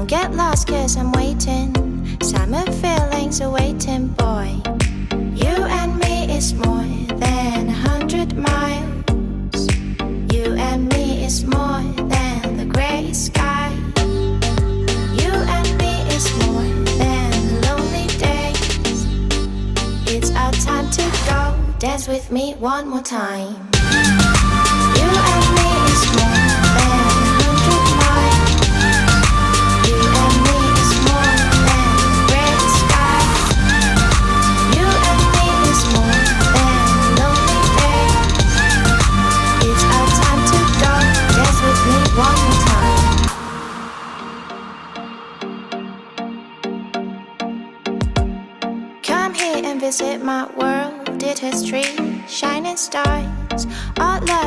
Don't get lost cause I'm waiting. Summer feelings are waiting, boy. You and me is more than 100 miles. You and me is more than the gray sky. You and me is more than the lonely days. It's our time to go. Dance with me one more time. You and me is more than 100 miles. You and me is more than the gray sky. You and me is more than lonely days. It's our time to go. Dance with me one more time. Come here and visit my world. It has trees, shining stars, all love.